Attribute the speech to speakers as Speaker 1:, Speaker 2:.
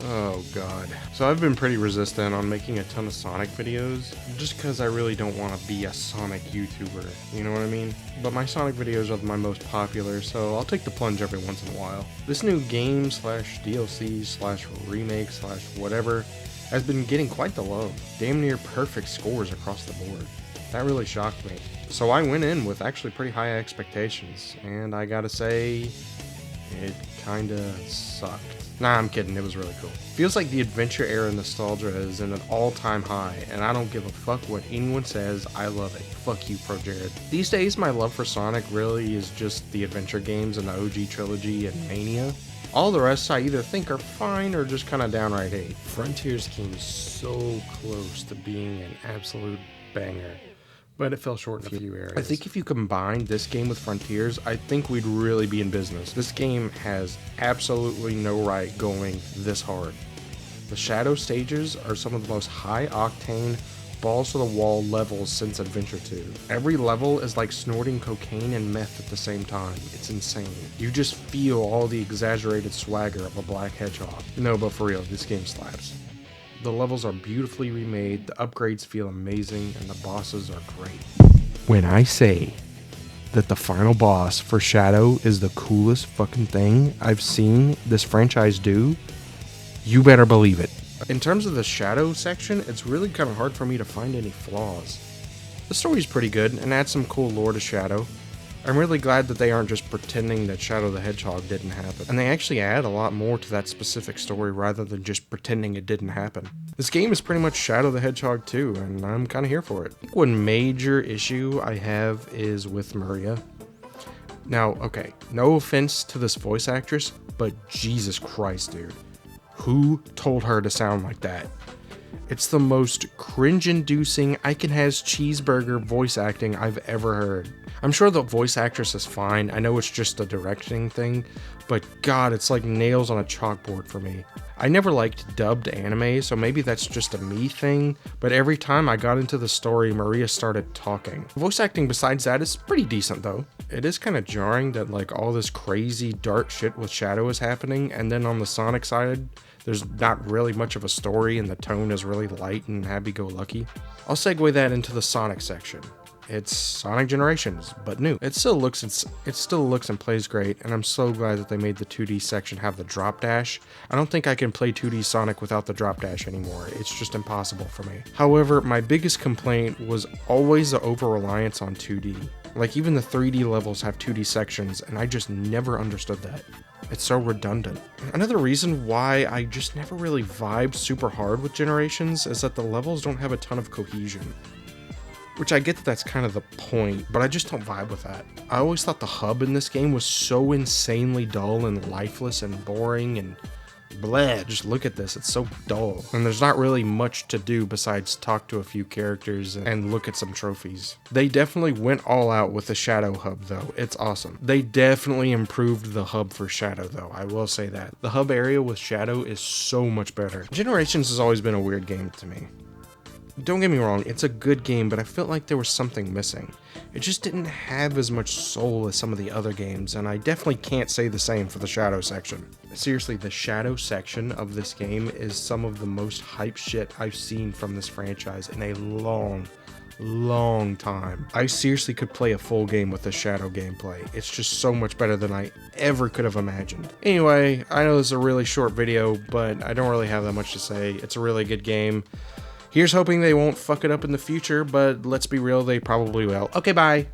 Speaker 1: Oh god. So I've been pretty resistant on making a ton of Sonic videos, just because I really don't want to be a Sonic YouTuber, you know what I mean? But my Sonic videos are my most popular, so I'll take the plunge every once in a while. This new game slash DLC slash remake slash whatever has been getting quite the love. Damn near perfect scores across the board. That really shocked me. So I went in with actually pretty high expectations, and I gotta say, it kinda sucked. Nah, I'm kidding, it was really cool. Feels like the adventure era nostalgia is in an all-time high, and I don't give a fuck what anyone says, I love it. Fuck you, Pro Jared. These days, my love for Sonic really is just the adventure games and the OG trilogy and Mania. All the rest I either think are fine or just kinda downright hate. Frontiers came so close to being an absolute banger, but it fell short in a few areas. I think if you combine this game with Frontiers, I think we'd really be in business. This game has absolutely no right going this hard. The Shadow stages are some of the most high-octane, balls-to-the-wall levels since Adventure 2. Every level is like snorting cocaine and meth at the same time. It's insane. You just feel all the exaggerated swagger of a black hedgehog. No, but for real, this game slaps. The levels are beautifully remade, the upgrades feel amazing, and the bosses are great. When I say that the final boss for Shadow is the coolest fucking thing I've seen this franchise do, you better believe it. In terms of the Shadow section, it's really kind of hard for me to find any flaws. The story's pretty good and adds some cool lore to Shadow. I'm really glad that they aren't just pretending that Shadow the Hedgehog didn't happen, and they actually add a lot more to that specific story rather than just pretending it didn't happen. This game is pretty much Shadow the Hedgehog 2, and I'm kind of here for it. I think one major issue I have is with Maria. Now, okay, no offense to this voice actress, but Jesus Christ, dude. Who told her to sound like that? It's the most cringe-inducing I can has cheeseburger voice acting I've ever heard. I'm sure the voice actress is fine, I know it's just a directing thing, but god, it's like nails on a chalkboard for me. I never liked dubbed anime, so maybe that's just a me thing, but every time I got into the story, Maria started talking. Voice acting besides that is pretty decent though. It is kind of jarring that like all this crazy dark shit with Shadow is happening, and then on the Sonic side, there's not really much of a story and the tone is really light and happy-go-lucky. I'll segue that into the Sonic section. It's Sonic Generations, but new. It still looks and plays great, and I'm so glad that they made the 2D section have the drop dash. I don't think I can play 2D Sonic without the drop dash anymore. It's just impossible for me. However, my biggest complaint was always the over-reliance on 2D. Like even the 3D levels have 2D sections, and I just never understood that. It's so redundant. Another reason why I just never really vibed super hard with Generations is that the levels don't have a ton of cohesion. Which I get that that's kind of the point, but I just don't vibe with that. I always thought the hub in this game was so insanely dull and lifeless and boring and bleh, just look at this, it's so dull. And there's not really much to do besides talk to a few characters and look at some trophies. They definitely went all out with the Shadow hub though, it's awesome. They definitely improved the hub for Shadow though, I will say that. The hub area with Shadow is so much better. Generations has always been a weird game to me. Don't get me wrong, it's a good game, but I felt like there was something missing. It just didn't have as much soul as some of the other games, and I definitely can't say the same for the Shadow section. Seriously, the Shadow section of this game is some of the most hype shit I've seen from this franchise in a long time. I seriously could play a full game with the Shadow gameplay. It's just so much better than I ever could have imagined. Anyway, I know this is a really short video, but I don't really have that much to say. It's a really good game. Here's hoping they won't fuck it up in the future, but let's be real, they probably will. Okay, bye.